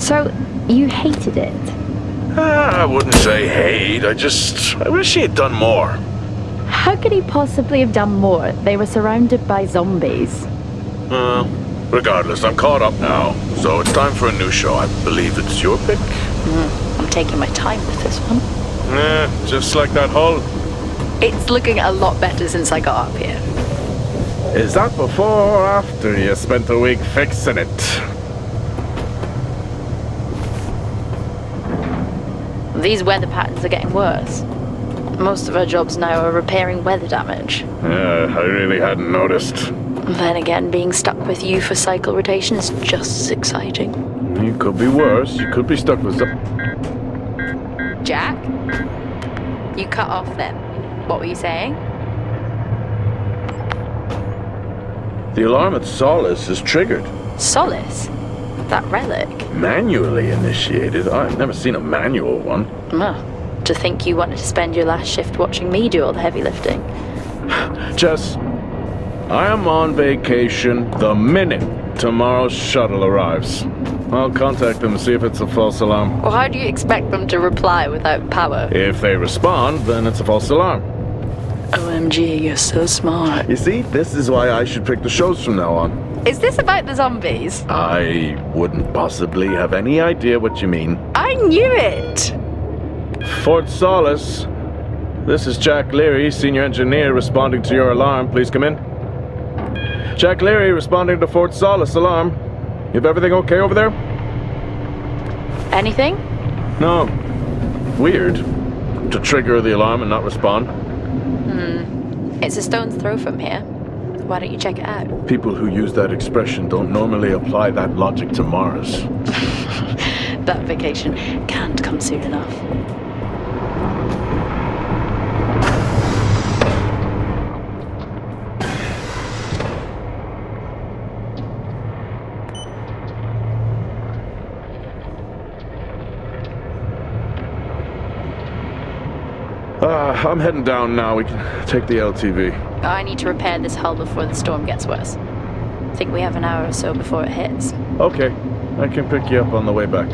So, you hated it? I wouldn't say hate, I wish he had done more. How could he possibly have done more? They were surrounded by zombies. Regardless, I'm caught up now, so it's time for a new show. I believe it's your pick? I'm taking my time with this one. Just like that hull. It's looking a lot better since I got up here. Is that before or after you spent a week fixing it? These weather patterns are getting worse. Most of our jobs now are repairing weather damage. Yeah, I really hadn't noticed. Then again, being stuck with you for cycle rotation is just as exciting. It could be worse. You could be stuck with some... Jack? You cut off then. What were you saying? The alarm at Solis is triggered. Solis? That relic? Manually initiated? I've never seen a manual one. To think you wanted to spend your last shift watching me do all the heavy lifting. Jess, I am on vacation the minute tomorrow's shuttle arrives. I'll contact them and see if it's a false alarm. Well, how do you expect them to reply without power? If they respond, then it's a false alarm. OMG, you're so smart. You see, this is why I should pick the shows from now on. Is this about the zombies? I wouldn't possibly have any idea what you mean. I knew it! Fort Solis. This is Jack Leary, senior engineer, responding to your alarm. Please come in. Jack Leary, responding to Fort Solis alarm. You have everything okay over there? Anything? No. Weird. To trigger the alarm and not respond. It's a stone's throw from here. Why don't you check it out? People who use that expression don't normally apply that logic to Mars. That vacation can't come soon enough. I'm heading down now. We can take the LTV. I need to repair this hull before the storm gets worse. I think we have an hour or so before it hits. Okay. I can pick you up on the way back.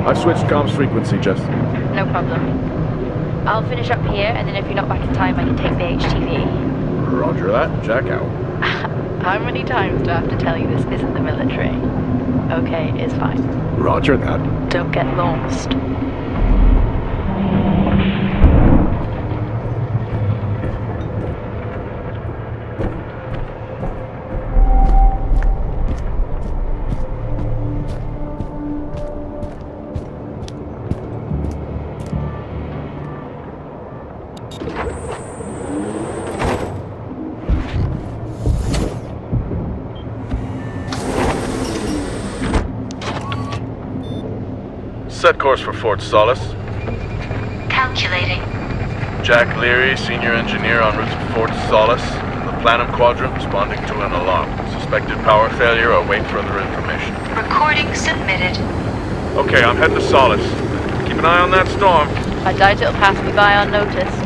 I've switched comms frequency, Jess. No problem. I'll finish up here, and then if you're not back in time, I can take the HTV. Roger that. Jack out. How many times do I have to tell you this isn't the military? Okay, it's fine. Roger that. Don't get lost. Set course for Fort Solis. Calculating. Jack Leary, senior engineer en route to Fort Solis. The Planum Quadrant responding to an alarm. Suspected power failure. Await further information. Recording submitted. Okay, I'm heading to Solis. Keep an eye on that storm. I doubt it'll pass me by unnoticed.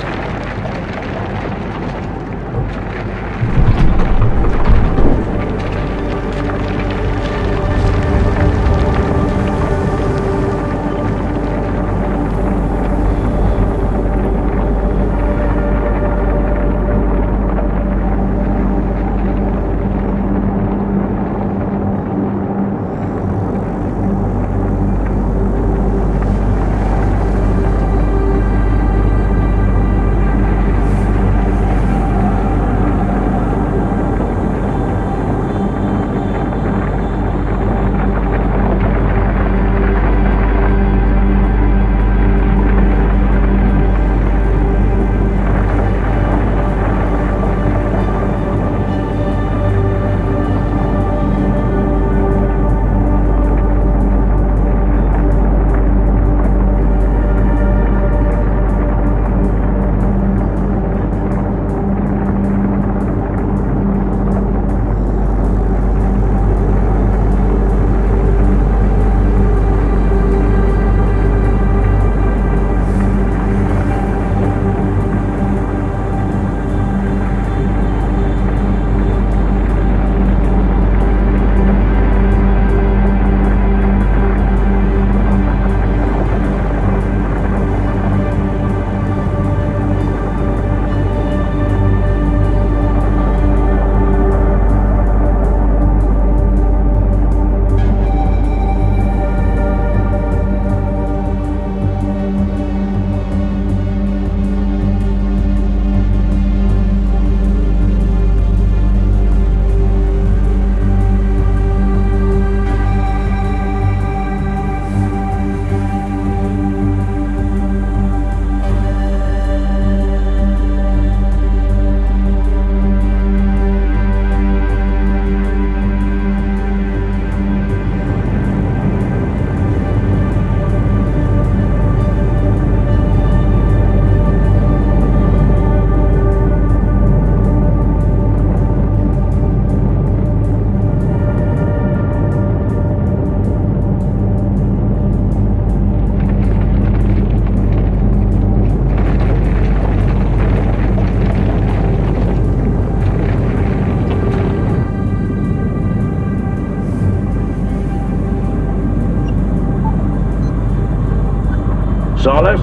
Solis?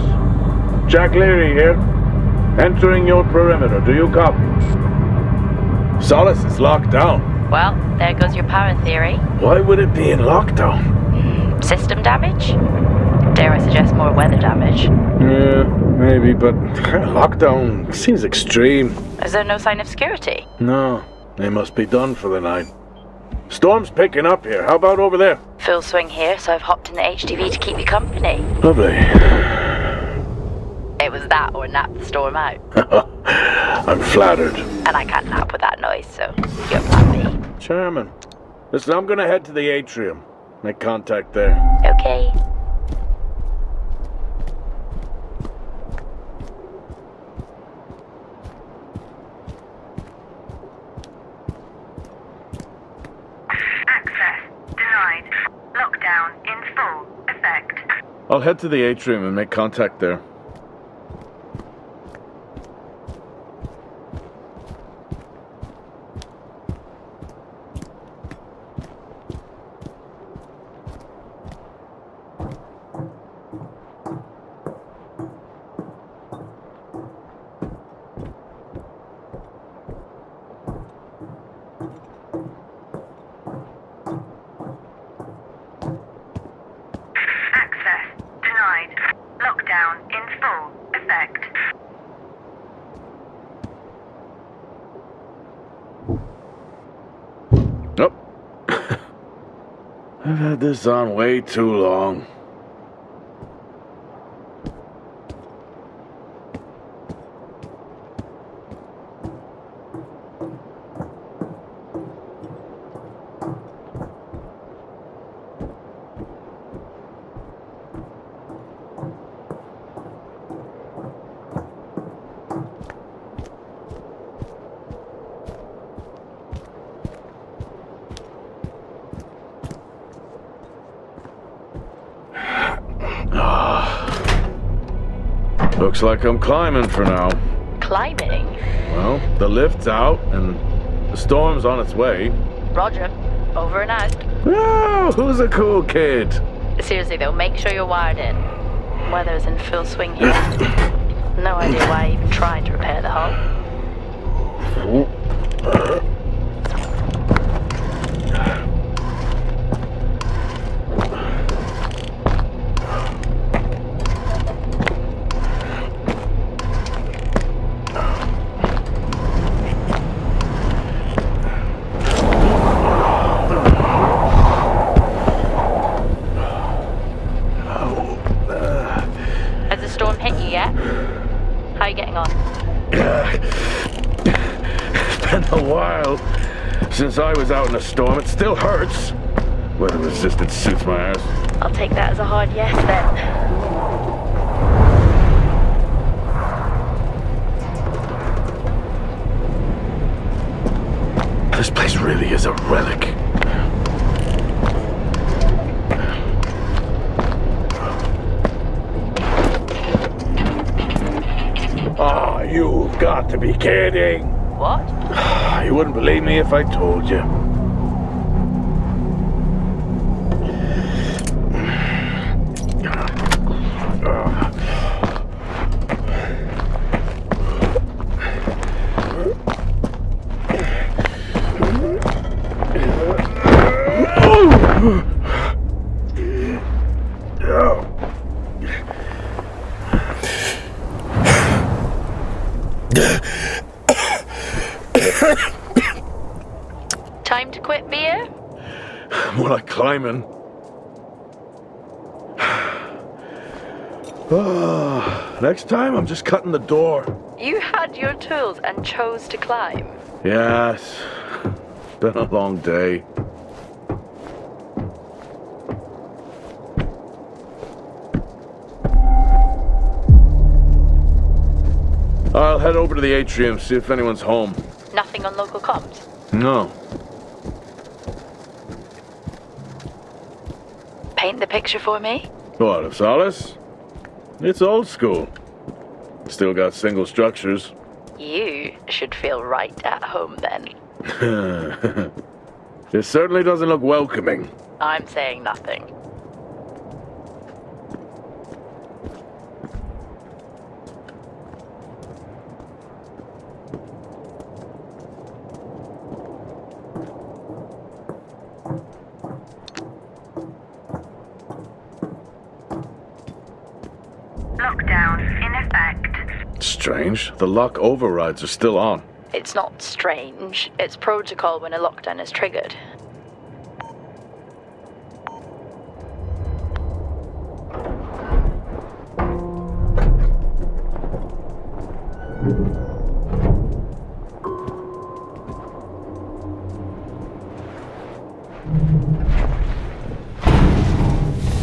Jack Leary here. Entering your perimeter. Do you copy? Solis is locked down. Well, there goes your power theory. Why would it be in lockdown? System damage? Dare I suggest more weather damage? Yeah, maybe, but lockdown seems extreme. Is there no sign of security? No, they must be done for the night. Storm's picking up here. How about over there? Full swing here, so I've hopped in the HTV to keep you company. Lovely. It was that or nap the storm out. I'm flattered. And I can't nap with that noise, so you're plan B. Charming. Listen, I'm gonna head to the atrium. Make contact there. Okay. Access denied. Lockdown in full effect. I'll head to the atrium and make contact there. Lockdown in full effect. Nope. I've had this on way too long. Looks like I'm climbing for now. Climbing? Well, the lift's out and the storm's on its way. Roger. Over and out. Oh, who's a cool kid? Seriously though, make sure you're wired in. Weather's in full swing here. No idea why I even tried to repair the hull. Has the storm hit you yet? How are you getting on? It's been a while since I was out in a storm. It still hurts. Weather resistance suits my ass. I'll take that as a hard yes then. This place really is a relic. Oh, you've got to be kidding. What? You wouldn't believe me if I told you. Time to quit beer? More like climbing. Next time, I'm just cutting the door. You had your tools and chose to climb. Yes. Been a long day. I'll head over to the atrium, see if anyone's home. Nothing on local comms? No. Paint the picture for me? What, of Solis? It's old school. Still got single structures. You should feel right at home then. It certainly doesn't look welcoming. I'm saying nothing. strange. The lock overrides are still on. It's not strange. It's protocol when a lockdown is triggered.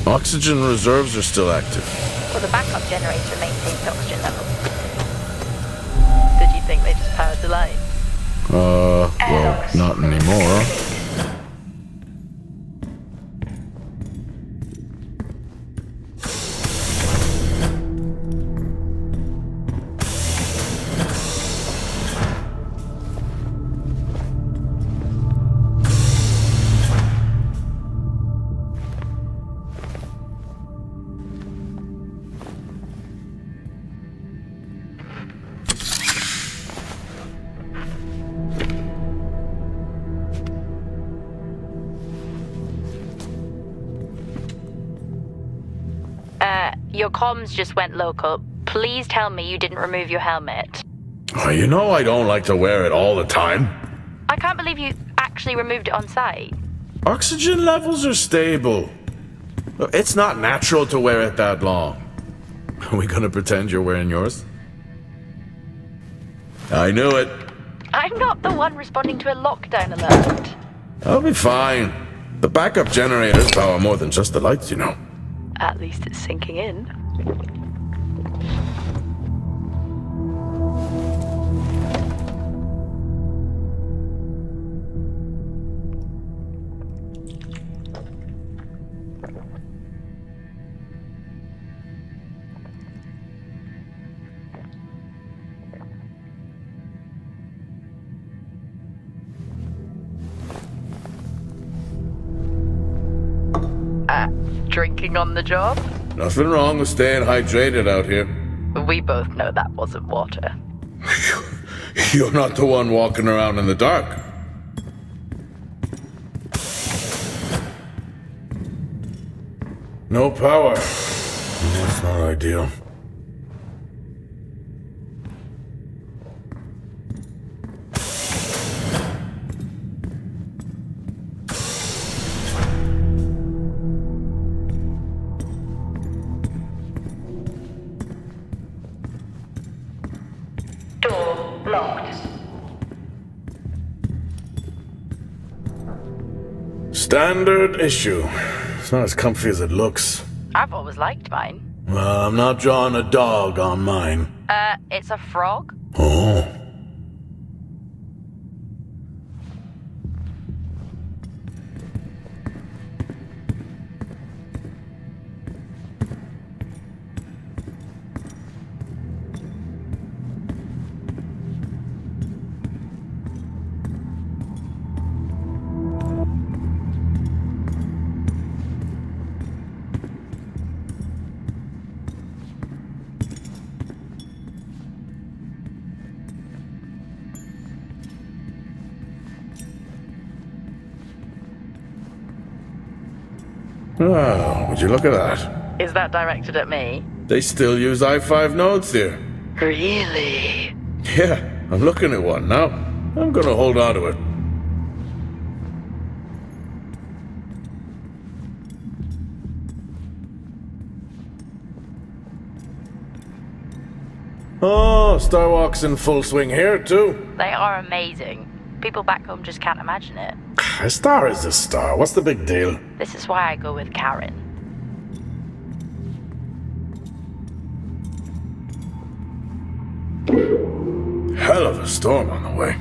Oxygen reserves are still active. Well, the backup generator maintains oxygen levels. Did you think they just powered the lights? Well, not anymore. Your comms just went local. Please tell me you didn't remove your helmet. Oh, you know I don't like to wear it all the time. I can't believe you actually removed it on site. Oxygen levels are stable. It's not natural to wear it that long. Are we gonna pretend you're wearing yours? I knew it. I'm not the one responding to a lockdown alert. I'll be fine. The backup generators power more than just the lights, you know. At least it's sinking in. Drinking on the job? Nothing wrong with staying hydrated out here. We both know that wasn't water. You're not the one walking around in the dark. No power. That's not ideal. Door locked. Standard issue. It's not as comfy as it looks. I've always liked mine. Well, I'm not drawing a dog on mine. It's a frog? Oh. Oh, would you look at that? Is that directed at me? They still use i5 nodes here. Really? Yeah, I'm looking at one now. I'm gonna hold on to it. Oh, Starwalk's in full swing here, too. They are amazing. People back home just can't imagine it. A star is a star. What's the big deal? This is why I go with Karen. Hell of a storm on the way.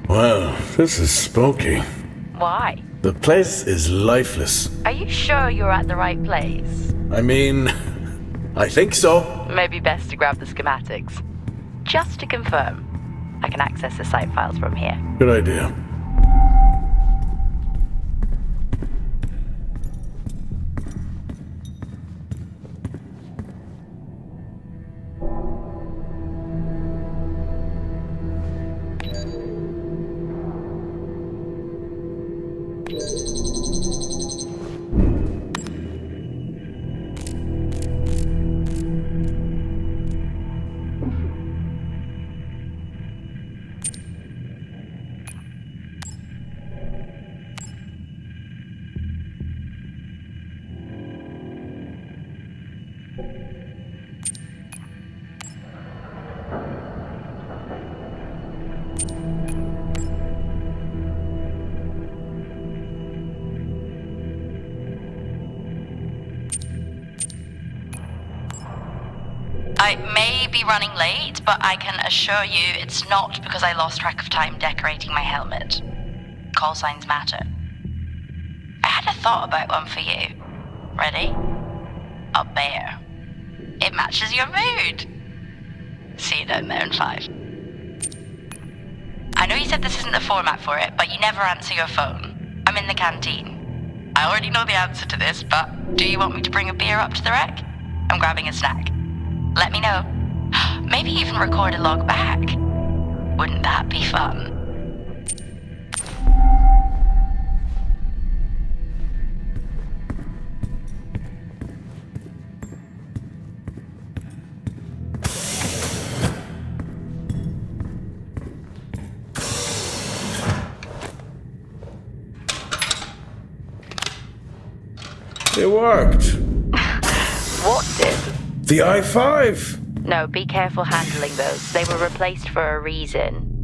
Well, this is spooky. Why? The place is lifeless. Are you sure you're at the right place? I mean, I think so. Maybe best to grab the schematics. Just to confirm, I can access the site files from here. Good idea. I may be running late, but I can assure you it's not because I lost track of time decorating my helmet. Call signs matter. I had a thought about one for you. Ready? A bear. It matches your mood. See you down there in 5. I know you said this isn't the format for it, but you never answer your phone. I'm in the canteen. I already know the answer to this, but do you want me to bring a beer up to the wreck? I'm grabbing a snack. Let me know. Maybe even record a log back. Wouldn't that be fun? It worked. What did? The I-5. No, be careful handling those. They were replaced for a reason.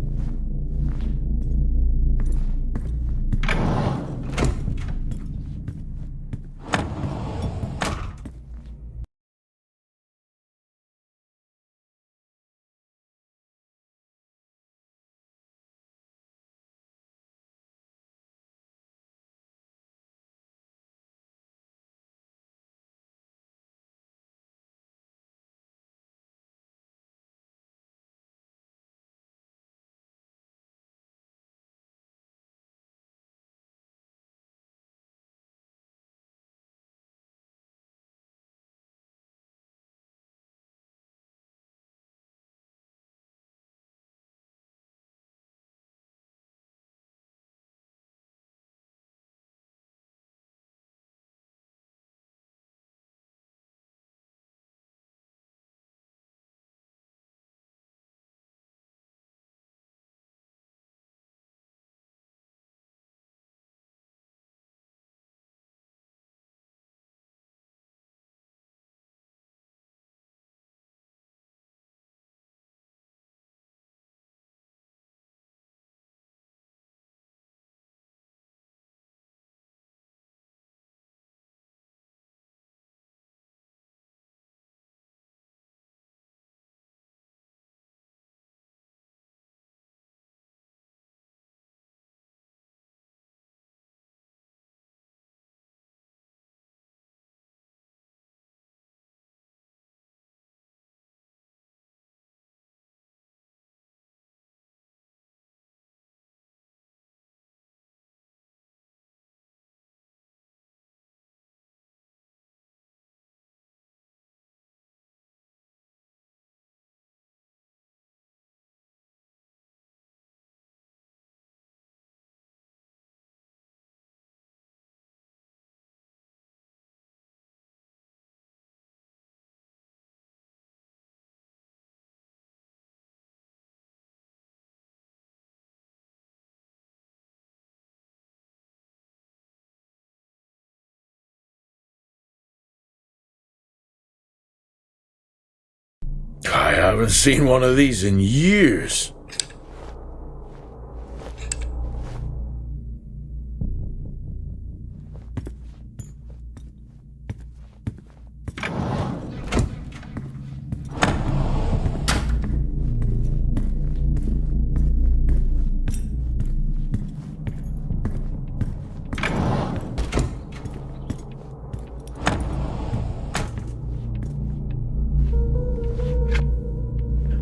I haven't seen one of these in years.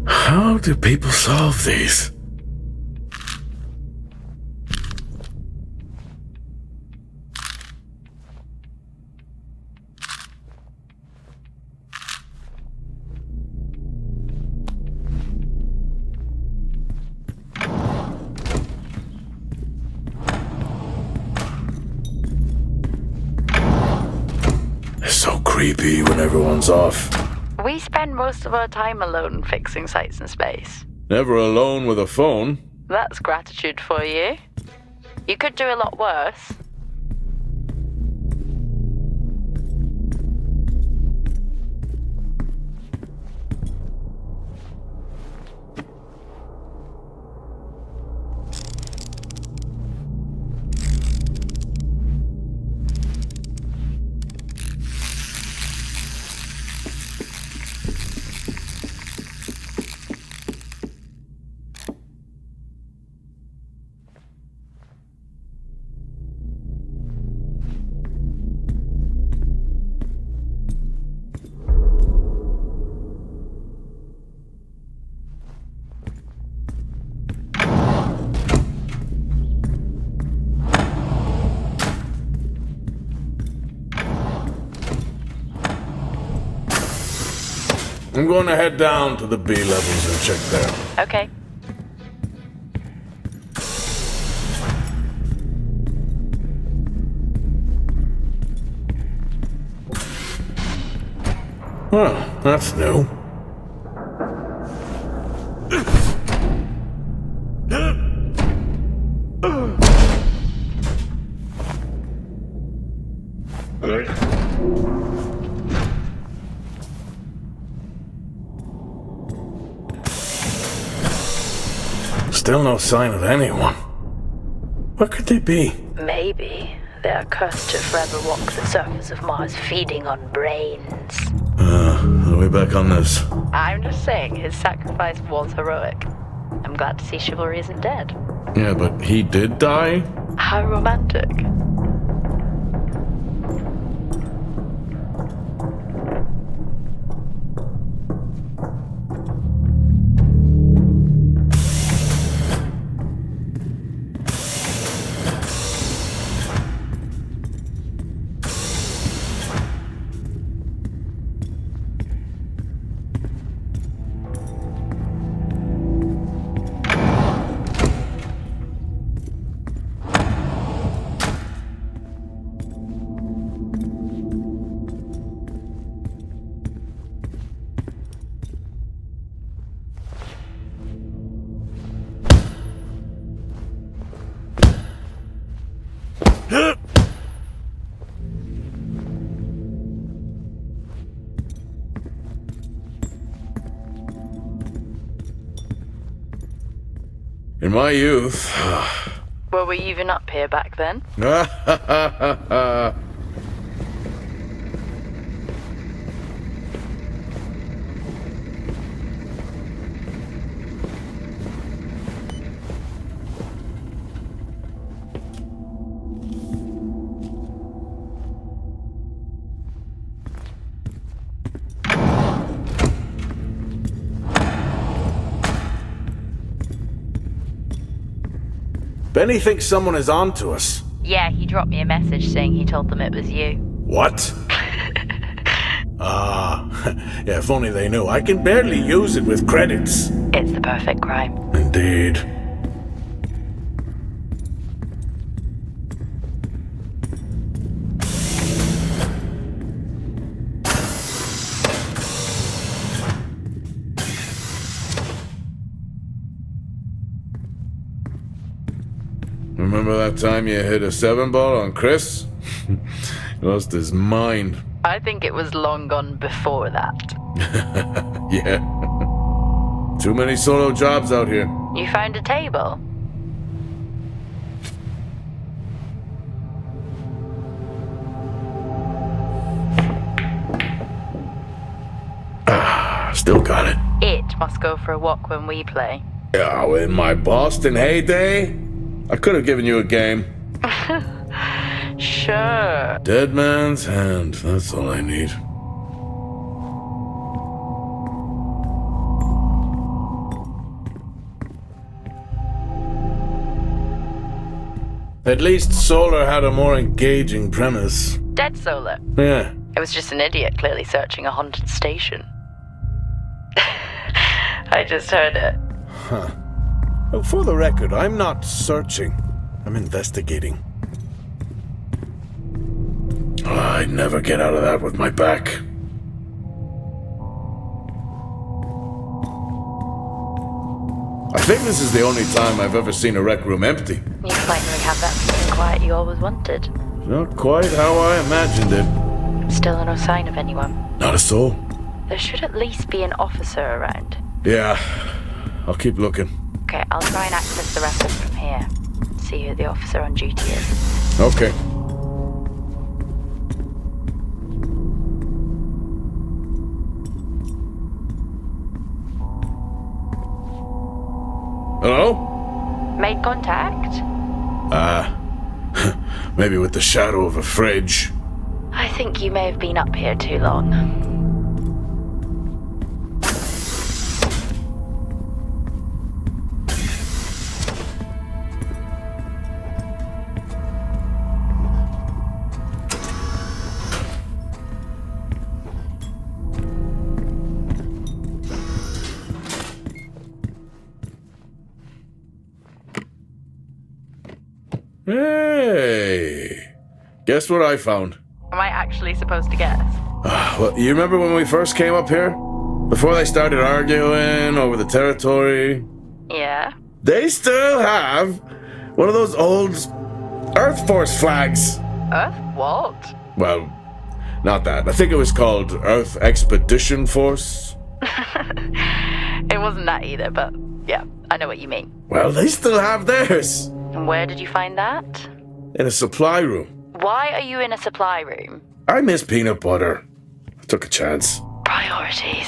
How do people solve these? It's so creepy when everyone's off. We spend most of our time alone fixing sights in space. Never alone with a phone. That's gratitude for you. You could do a lot worse. I'm going to head down to the B levels and check there. Okay. Well, that's new. Still no sign of anyone. Where could they be? Maybe they're cursed to forever walk the surface of Mars feeding on brains. Are we back on this? I'm just saying his sacrifice was heroic. I'm glad to see chivalry isn't dead. Yeah, but he did die? How romantic. In my youth... Were we even up here back then? Benny thinks someone is on to us. Yeah, he dropped me a message saying he told them it was you. What? Yeah, if only they knew. I can barely use it with credits. It's the perfect crime. Indeed. Remember that time you hit a 7-ball on Chris? He lost his mind. I think it was long gone before that. Yeah. Too many solo jobs out here. You found a table? Still got it. It must go for a walk when we play. Oh, in my Boston heyday, I could have given you a game. Sure. Dead man's hand, that's all I need. At least Solar had a more engaging premise. Dead Solar. Yeah. It was just an idiot clearly searching a haunted station. I just heard it. Huh. Well, for the record, I'm not searching. I'm investigating. Oh, I'd never get out of that with my back. I think this is the only time I've ever seen a rec room empty. You finally have that peace and quiet you always wanted. Not quite how I imagined it. Still no sign of anyone. Not a soul. There should at least be an officer around. Yeah, I'll keep looking. Okay, I'll try and access the record from here. See who the officer on duty is. Okay. Hello? Made contact? Maybe with the shadow of a fridge. I think you may have been up here too long. Hey! Guess what I found? Am I actually supposed to guess? Well, you remember when we first came up here? Before they started arguing over the territory? Yeah? They still have one of those old Earth Force flags. Earth what? Well, not that. I think it was called Earth Expedition Force. It wasn't that either, but yeah, I know what you mean. Well, they still have theirs. And where did you find that? In a supply room. Why are you in a supply room? I miss peanut butter. I took a chance. Priorities.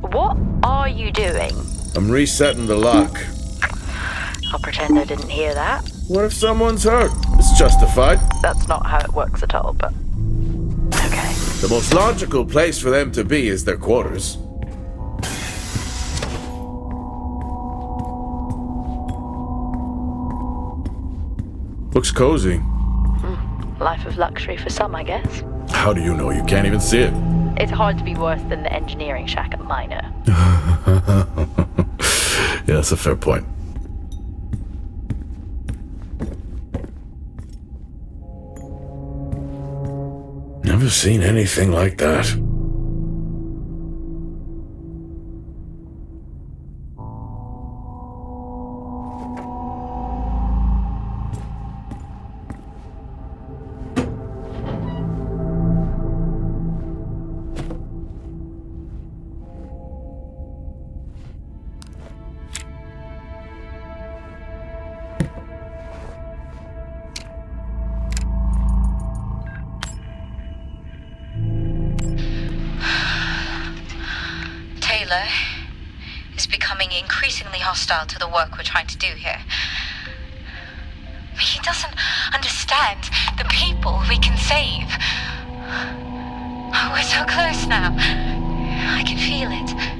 What are you doing? I'm resetting the lock. I'll pretend I didn't hear that. What if someone's hurt? It's justified. That's not how it works at all, but... okay. The most logical place for them to be is their quarters. Looks cozy. Life of luxury for some, I guess. How do you know? You can't even see it. It's hard to be worse than the engineering shack at Minor. Yeah, that's a fair point. Never seen anything like that. Is becoming increasingly hostile to the work we're trying to do here. He doesn't understand the people we can save. Oh, we're so close now. I can feel it.